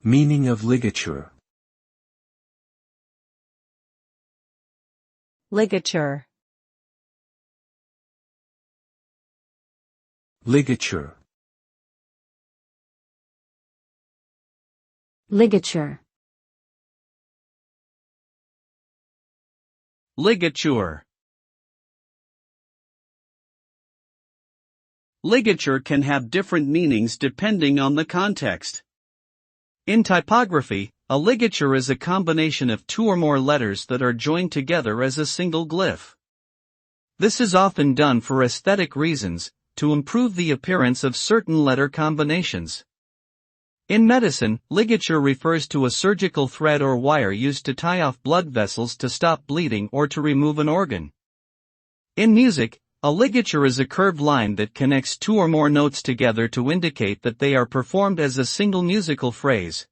Meaning of ligature. Ligature. Ligature. Ligature. Ligature. Ligature can have different meanings depending on the context. In typography, a ligature is a combination of two or more letters that are joined together as a single glyph. This is often done for aesthetic reasons, to improve the appearance of certain letter combinations. In medicine, ligature refers to a surgical thread or wire used to tie off blood vessels to stop bleeding or to remove an organ. In music, a ligature is a curved line that connects two or more notes together to indicate that they are performed as a single musical phrase.